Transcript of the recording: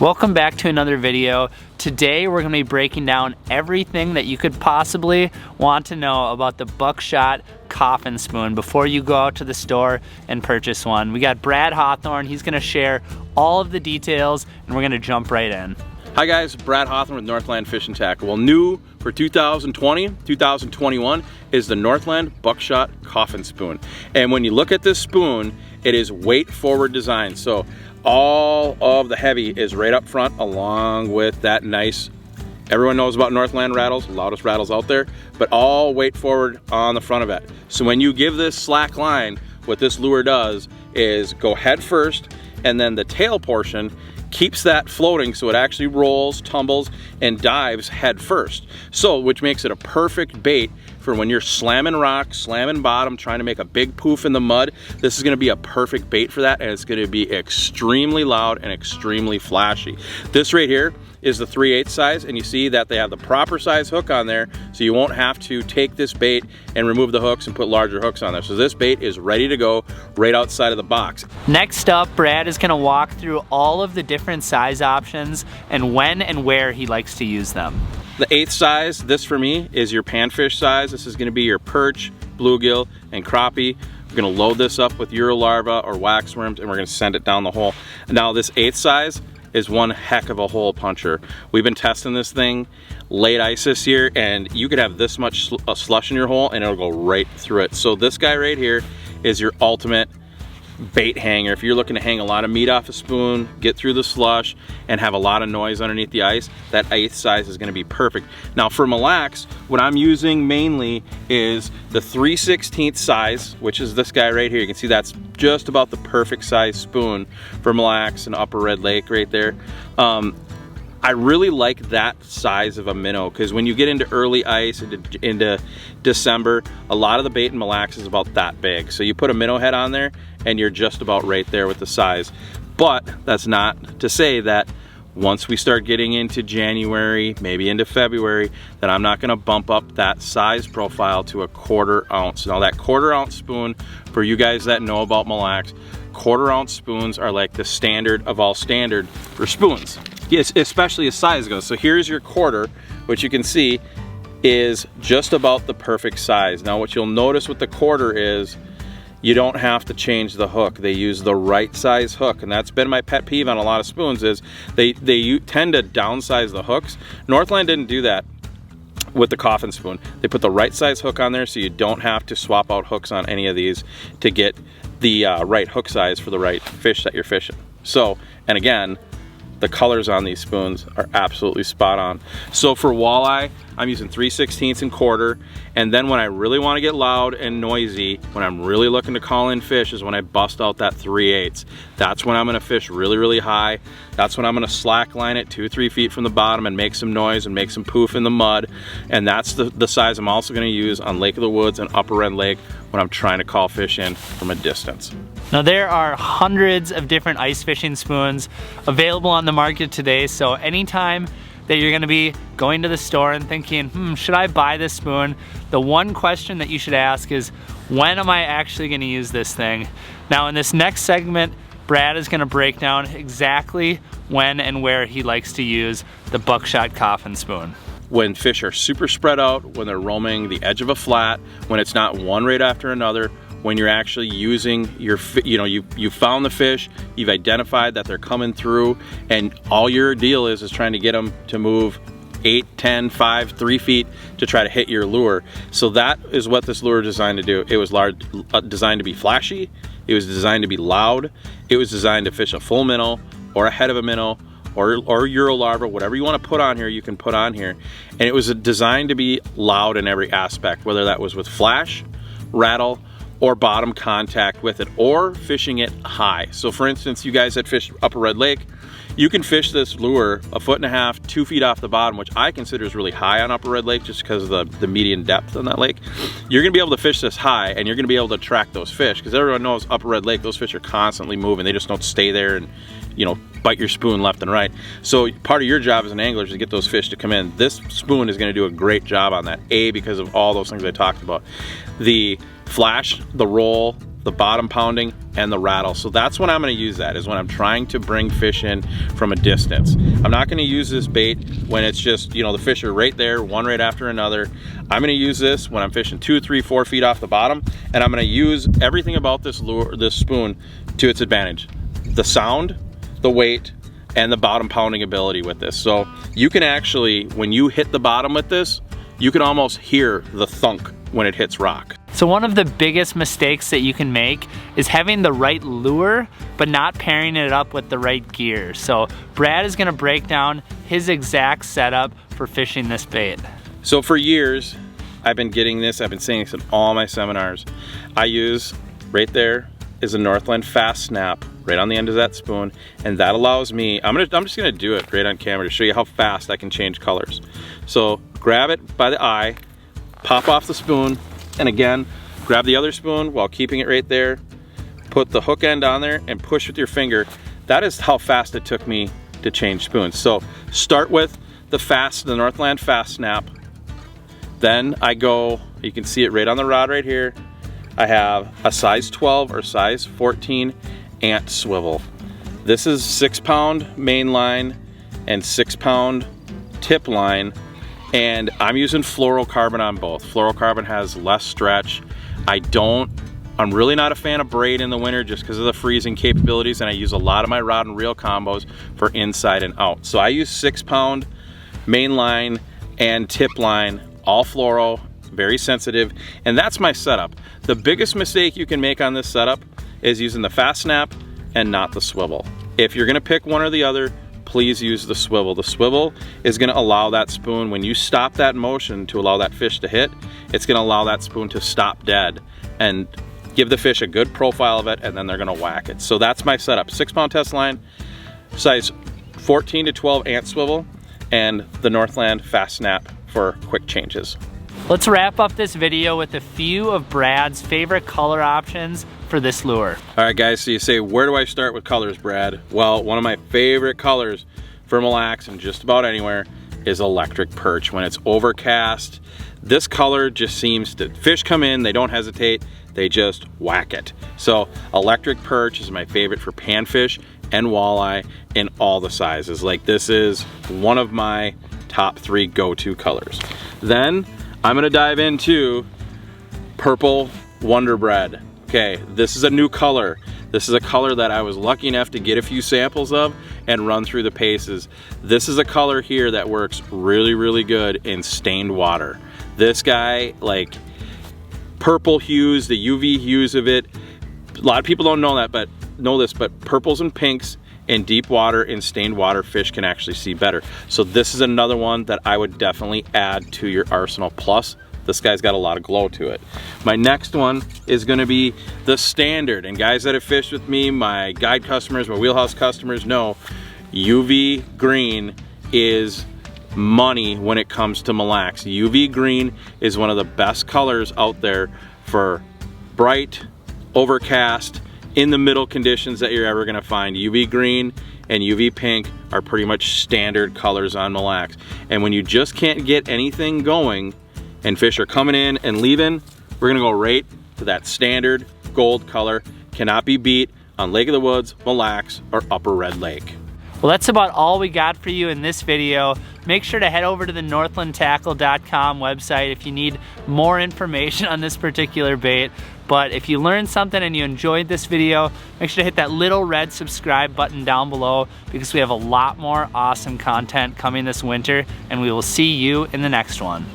Welcome back to another video. Today we're going to be breaking down everything that you could possibly want to know about the Buck-Shot Coffin Spoon before you go out to the store and purchase one. We got Brad Hawthorne. He's going to share all of the details and we're going to jump right in. Hi guys, Brad Hawthorne with Northland Fishing Tackle. Well, new for 2020, 2021 is the Northland Buck-Shot Coffin Spoon. And when you look at this spoon, it is weight forward design. So all of the heavy is right up front along with that nice, everyone knows about Northland rattles, loudest rattles out there, but all weight forward on the front of it. So when you give this slack line, what this lure does is go head first, and then the tail portion keeps that floating so it actually rolls, tumbles, and dives head first. So, which makes it a perfect bait for when you're slamming rock, slamming bottom, trying to make a big poof in the mud. This is gonna be a perfect bait for that, and it's gonna be extremely loud and extremely flashy. This right here is the 3/8 size, and you see that they have the proper size hook on there, so you won't have to take this bait and remove the hooks and put larger hooks on there. So this bait is ready to go right outside of the box. Next up, Brad is gonna walk through all of the different size options and when and where he likes to use them. The 8th size, this for me, is your panfish size. This is gonna be your perch, bluegill, and crappie. We're gonna load this up with Eurolarva or waxworms, and we're gonna send it down the hole. Now this 8th size is one heck of a hole puncher. We've been testing this thing late ice this year, and you could have this much slush in your hole and it'll go right through it. So this guy right here is your ultimate bait hanger. If you're looking to hang a lot of meat off a spoon, get through the slush, and have a lot of noise underneath the ice, that 8th size is gonna be perfect. Now for Mille Lacs, what I'm using mainly is the 3/16 size, which is this guy right here. You can see that's just about the perfect size spoon for Mille Lacs and Upper Red Lake right there. I really like that size of a minnow, because when you get into early ice, into December, a lot of the bait in Mille Lacs is about that big. So you put a minnow head on there and you're just about right there with the size. But that's not to say that once we start getting into January, maybe into February, that I'm not gonna bump up that size profile to a 1/4 ounce. Now that 1/4 ounce spoon, for you guys that know about Mille Lacs, 1/4 ounce spoons are like the standard of all standard for spoons. Yes, especially as size goes. So here's your 1/4, which you can see is just about the perfect size. Now what you'll notice with the 1/4 is you don't have to change the hook. They use the right size hook, and that's been my pet peeve on a lot of spoons, is they tend to downsize the hooks. Northland didn't do that with the coffin spoon. They put the right size hook on there, so you don't have to swap out hooks on any of these to get the right hook size for the right fish that you're fishing. So, and again, the colors on these spoons are absolutely spot on. So for walleye, I'm using 3/16 and 1/4, and then when I really want to get loud and noisy, when I'm really looking to call in fish, is when I bust out that 3/8. That's when I'm gonna fish really, really high. That's when I'm gonna slack line it 2-3 feet from the bottom and make some noise and make some poof in the mud. And that's the size I'm also gonna use on Lake of the Woods and Upper Red Lake when I'm trying to call fish in from a distance. Now there are hundreds of different ice fishing spoons available on the market today, so anytime that you're gonna be going to the store and thinking, should I buy this spoon? The one question that you should ask is, when am I actually gonna use this thing? Now in this next segment, Brad is gonna break down exactly when and where he likes to use the Buck-Shot Coffin Spoon. When fish are super spread out, when they're roaming the edge of a flat, when it's not one right after another, when you're actually using your, you found the fish, you've identified that they're coming through, and all your deal is trying to get them to move 8, 10, 5, 3 feet to try to hit your lure. So that is what this lure is designed to do. It was designed to be flashy, it was designed to be loud, it was designed to fish a full minnow, or a head of a minnow, or Eurolarva, whatever you want to put on here, you can put on here. And it was designed to be loud in every aspect, whether that was with flash, rattle, or bottom contact with it, or fishing it high. So for instance, you guys that fish Upper Red Lake, you can fish this lure 1.5 feet, 2 feet off the bottom, which I consider is really high on Upper Red Lake just because of the median depth on that lake. You're gonna be able to fish this high, and you're gonna be able to track those fish, because everyone knows Upper Red Lake, those fish are constantly moving. They just don't stay there and, bite your spoon left and right. So part of your job as an angler is to get those fish to come in. This spoon is gonna do a great job on that, because of all those things I talked about. The flash, the roll, the bottom pounding, and the rattle. So that's when I'm gonna use that, is when I'm trying to bring fish in from a distance. I'm not gonna use this bait when it's just, you know, the fish are right there, one right after another. I'm gonna use this when I'm fishing 2, 3, 4 feet off the bottom, and I'm gonna use everything about this lure, this spoon, to its advantage. The sound, the weight, and the bottom pounding ability with this. So you can actually, when you hit the bottom with this, you can almost hear the thunk when it hits rock. So one of the biggest mistakes that you can make is having the right lure, but not pairing it up with the right gear. So Brad is gonna break down his exact setup for fishing this bait. So for years, I've been getting this, I've been saying this in all my seminars. I use, right there, is a Northland Fast Snap, right on the end of that spoon, and that allows me, I'm just gonna do it right on camera to show you how fast I can change colors. So grab it by the eye, pop off the spoon, and again, grab the other spoon while keeping it right there, put the hook end on there, and push with your finger. That is how fast it took me to change spoons. So start with the Northland Fast Snap. Then I go, you can see it right on the rod right here. I have a size 12 or size 14 ant swivel. This is 6-pound main line and 6-pound tip line, and I'm using fluorocarbon on both. Fluorocarbon has less stretch. I'm really not a fan of braid in the winter just because of the freezing capabilities, and I use a lot of my rod and reel combos for inside and out. So I use 6-pound main line and tip line, all fluoro, very sensitive, and that's my setup. The biggest mistake you can make on this setup is using the Fast Snap and not the swivel. If you're gonna pick one or the other, please use the swivel. The swivel is gonna allow that spoon, when you stop that motion to allow that fish to hit, it's gonna allow that spoon to stop dead and give the fish a good profile of it, and then they're gonna whack it. So that's my setup. 6-pound test line, size 14 to 12 ant swivel, and the Northland Fast Snap for quick changes. Let's wrap up this video with a few of Brad's favorite color options for this lure. All right guys, so you say, where do I start with colors, Brad? Well, one of my favorite colors for Mille Lacs and just about anywhere is electric perch. When it's overcast, this color just seems to, fish come in, they don't hesitate, they just whack it. So electric perch is my favorite for panfish and walleye in all the sizes. Like, this is one of my top 3 go-to colors. Then I'm gonna dive into purple Wonder Bread. Okay, this is a new color. This is a color that I was lucky enough to get a few samples of and run through the paces. This is a color here that works really, really good in stained water. This guy, like, purple hues, the UV hues of it, a lot of people don't know that, but purples and pinks in deep water, in stained water, fish can actually see better. So this is another one that I would definitely add to your arsenal. Plus, this guy's got a lot of glow to it. My next one is gonna be the standard, and guys that have fished with me, my guide customers, my wheelhouse customers know UV green is money when it comes to Mille Lacs. UV green is one of the best colors out there for bright, overcast, in the middle conditions that you're ever gonna find. UV green and UV pink are pretty much standard colors on Mille Lacs. And when you just can't get anything going and fish are coming in and leaving, we're gonna go right to that standard gold color. Cannot be beat on Lake of the Woods, Mille Lacs, or Upper Red Lake. Well, that's about all we got for you in this video. Make sure to head over to the northlandtackle.com website if you need more information on this particular bait. But if you learned something and you enjoyed this video, make sure to hit that little red subscribe button down below, because we have a lot more awesome content coming this winter, and we will see you in the next one.